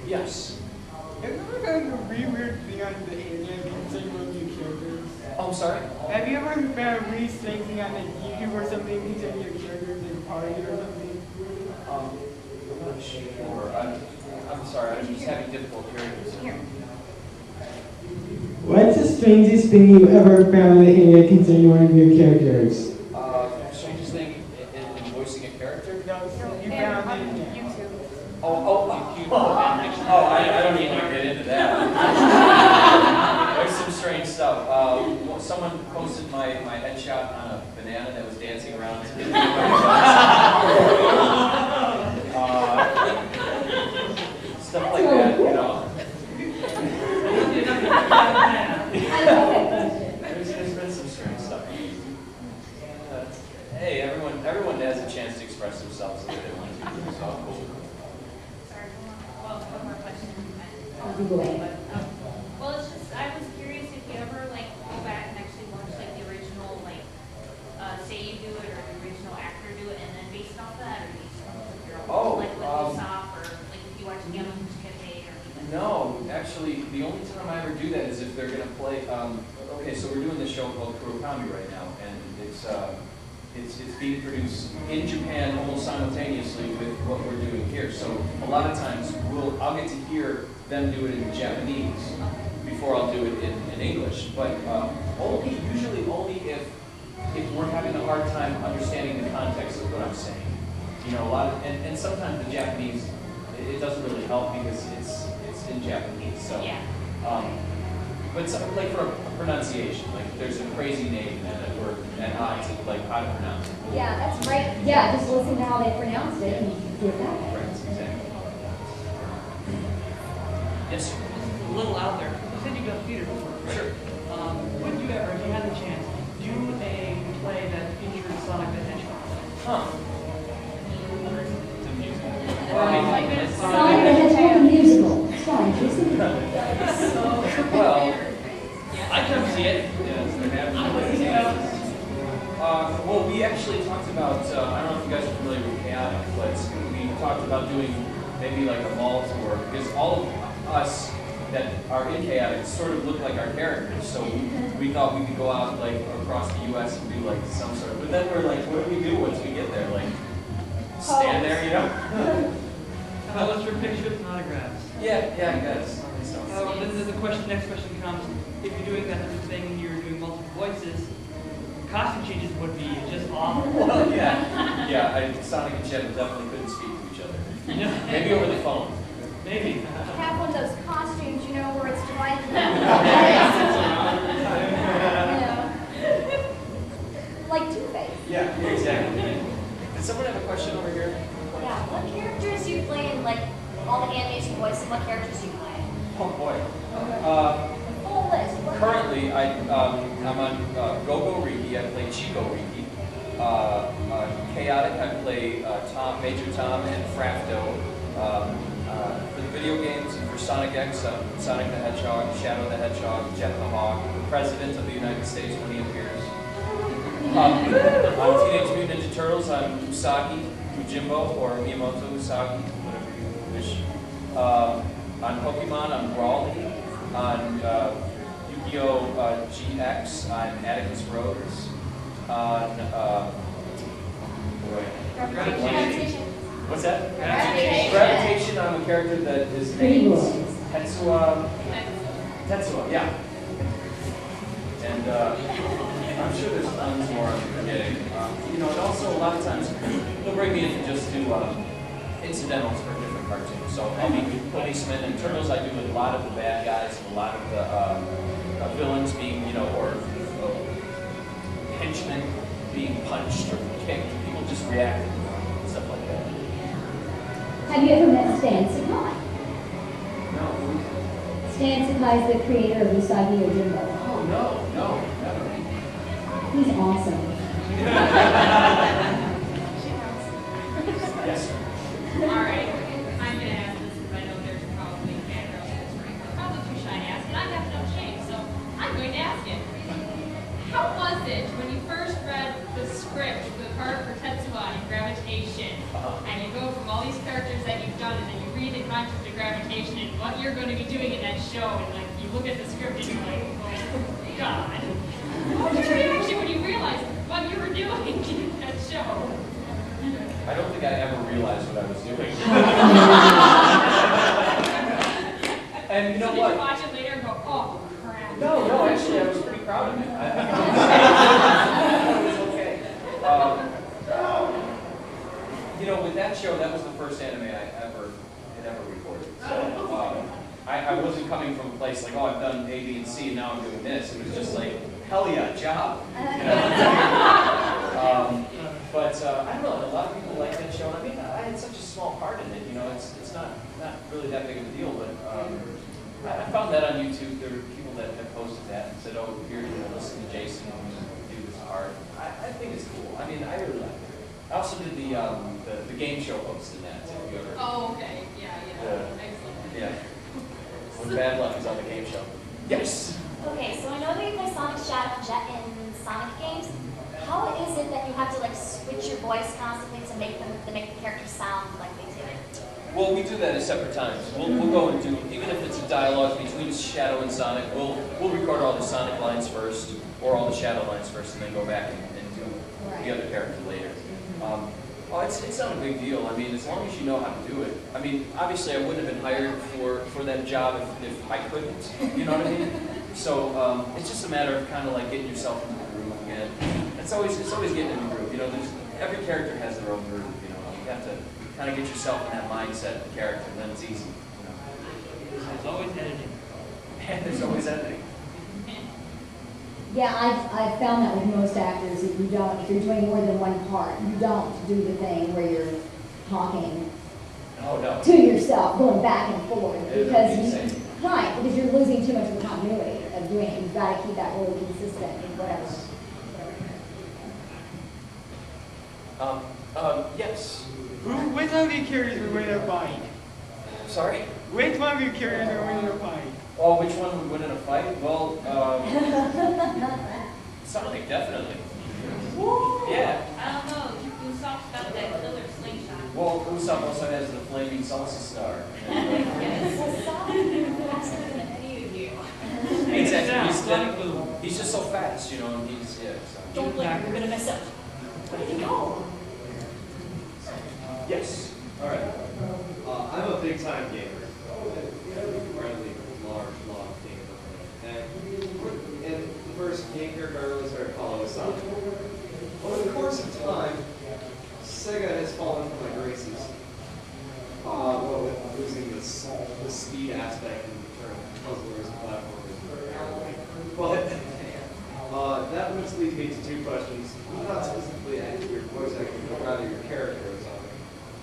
Yes. Have you ever found a really weird thing on the internet concerning one of your characters? Oh, I'm sorry? Have you ever found a really strange thing on like YouTube or something concerning your characters in party or something? I'm not sure. I'm sorry, I'm just having difficulty hearing you. What's the strangest thing you ever found on the internet concerning one of your characters? Strangest thing in voicing a character? No, you found on YouTube. I don't need to get into that. There's some strange stuff. Someone posted my headshot on a banana that was dancing around. Stuff like that, you know. There's been some strange stuff. Hey, everyone has a chance to express themselves the way they want to. So cool. Sorry, one more question. Go ahead. Well, it's just, I was curious if you ever like go back and actually watch like the original, like, say you do it or the original actor do it, and then based off that, or do you just come up with your own, like with Usopp, or like if you watch Gamma Cafe or anything? No, actually, the only time I ever do that is if they're going to play. Okay, so we're doing this show called Kurokami right now, and it's being produced in Japan almost simultaneously with what we're doing here. So a lot of times I'll get to hear them do it in Japanese before I'll do it in English. But usually only if we're having a hard time understanding the context of what I'm saying. You know, and sometimes the Japanese, it doesn't really help because it's in Japanese. So Yeah. but something like for a pronunciation, like there's a crazy name that we're at odds of like how to pronounce it. Yeah, that's right. Yeah, just listen to how they pronounced it and do it that way. Right, exactly. Yes, sir. A little out there. You said you've done theater before. Sure. Would you ever, if you had the chance, do a play that featured Sonic the Hedgehog? Huh. Sonic the Hedgehog musical. Sorry, Jason. Well, I come see it. Well, we actually talked about, I don't know if you guys are familiar with Chaotic, but we talked about doing maybe like a mall tour, because all of us that are in Chaotic sort of look like our characters, so we thought we could go out like across the U.S. and do like some sort of, but then we're like, what do we do once we get there? Like, stand there, you know? How about your pictures and autographs? Yeah, I guess. Then the next question comes, if you're doing that type of thing and you're doing multiple voices, costume changes would be just awful. Well, yeah, Sonic and Shadow definitely couldn't speak to each other. Maybe over the phone. Maybe. Have one of those costumes, you know, where it's divided. Like Two-Face. Yeah, exactly. Did someone have a question over here? Yeah. What characters do you play in, like, all the animation voices? What characters do you play? Oh boy. Full list. What Currently, I'm on Go-Go Riki. I play Chico Riki. Chaotic, I play Major Tom and Frafto. For the video games and for Sonic X, Sonic the Hedgehog, Shadow the Hedgehog, Jet the Hawk, the President of the United States when he appears. On Teenage Mutant Ninja Turtles, I'm Usagi, Ujimbo, or Miyamoto Usagi, whatever you wish. On Pokemon, I'm Brawly. On Yu-Gi-Oh! GX, I'm Atticus Rose. On Gravitation. what's that? Gravitation. Gravitation, I'm a character that is named Tetsuo, yeah. And I'm sure there's tons more I'm forgetting. You know, and also a lot of times they'll bring me in to just do incidentals for different cartoons. So I'll be policeman and Turtles. I do a lot of the bad guys and a lot of the villains being, you know, or henchmen being punched or kicked. People just reacting and stuff like that. Have you ever met Stan Sakai? No. Stan Sakai is the creator of Usagi Yojimbo. Oh, no, never. He's awesome. Yes. Alright, I'm gonna ask this because I know there's probably fangirls in this room. We're probably too shy to ask, and I have no shame, so I'm going to ask it. How was it when you first read the script for the part for Tetsuo and Gravitation, and you go from all these characters that you've done, and then you read the contradiction gravitation and what you're going to be doing in that show, and like you look at the script and you're like, oh God. What was your reaction when you realized what you were doing in that show? I don't think I ever realized what I was doing. And you know So what? did you watch it later and go, oh crap? No, actually, I was pretty proud of it. I thought it was okay. You know, with that show, that was the first anime I had ever recorded. So I wasn't coming from a place like, oh, I've done A, B, and C, and now I'm doing this. It was just like, hell yeah, job. You know? But I don't know, a lot of people like that show. I mean, I had such a small part in it. You know, it's not really that big of a deal. But I found that on YouTube. There were people that posted that and said, oh, here, listen to Jason do this part. I think it's cool. I mean, I really like it. I also did the game show host in that. If you ever, Oh, okay. Yeah. Excellent. yeah. When bad luck is on the game show. Yes. Okay, so I know that you play Sonic, Shadow, and Jet in Sonic games. How is it that you have to like switch your voice constantly to make the characters sound like they do? Well, we do that at separate times. We'll go and do, even if it's a dialogue between Shadow and Sonic, we'll record all the Sonic lines first, or all the Shadow lines first, and then go back and do the other character later. It's not a big deal. I mean, as long as you know how to do it. I mean, obviously, I wouldn't have been hired for that job if I couldn't. You know what I mean? So it's just a matter of kind of like getting yourself into the groove again. It's always getting in the groove. You know, every character has their own groove. You know, you have to kind of get yourself in that mindset of the character, and then it's easy. You know? There's always editing. And there's always editing. Yeah, I've found that with most actors, if you're doing more than one part, you don't do the thing where you're talking Oh no. to yourself, going back and forth, It'd because be insane. because you're losing too much of the continuity of doing it. You've got to keep that really consistent in whatever. Yes. Which one of your characters would win a fight? Sorry? Which one of your characters would win a fight? Oh, which one would win in a fight? Well, Sonic, definitely. Yeah. I don't know, Usopp's got that killer slingshot. Well, Usopp also has the flaming salsa star. Well, Sonic is faster than any of you. Exactly. He's just so fast, you know, and he's, yeah. So. Don't blink, you're gonna mess up. Where did he go? Yes. All right. I'm a big time gamer. Incredibly large, long gamer. And the first game character I really started following was Sonic. Over the course of time, Sega has fallen from my graces. With losing the speed aspect in terms of puzzlers and platformers. But that which leads me to two questions. Not specifically at your voice acting, but rather your character or something.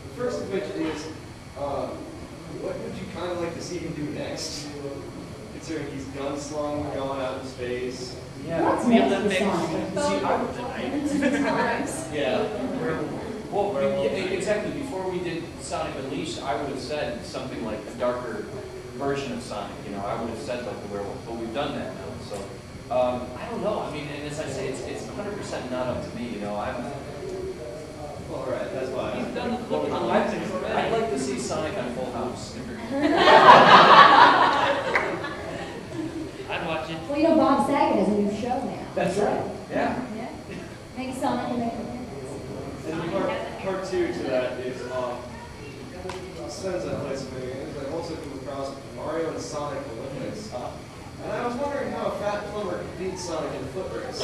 The first of which is, what would you kind of like to see him do next? Considering he's gunslung, going out in space. Yeah. What's The next for Olympics. Sonic? Yeah. Well, exactly. Before we did Sonic Unleashed, I would have said something like a darker version of Sonic. You know, I would have said like the werewolf, but we've done that now. So I don't know. I mean, and as I say, it's 100% not up to me. You know, All right, that's why. He's done the flipping on Olympics already. I'd like to see Sonic on Full House. I'd watch it. Well, you know, Bob Saget has a new show now. That's right. Yeah. Yeah. Maybe Sonic can make it. And part two to that is, since I play some video games, I've also come across Mario and Sonic Olympics. And I was wondering how a fat plumber could beat Sonic in a foot race.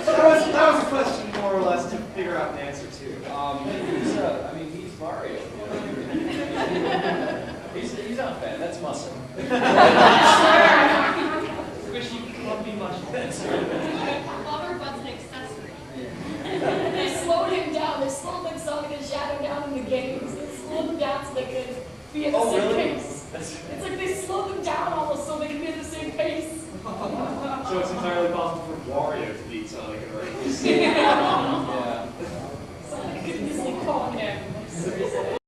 That was a question more or less to figure out an answer to. He's Mario. He's not bad. That's muscle. Squishy, clumpy muscle. Lover butt's an accessory. They slowed him down. They slowed like Sonic and Shadow down in the games. They slowed them down so they could be at the same really? pace. It's like they slowed them down almost so they could be at the same pace. So it's entirely possible for Wario to beat Sonic in a race.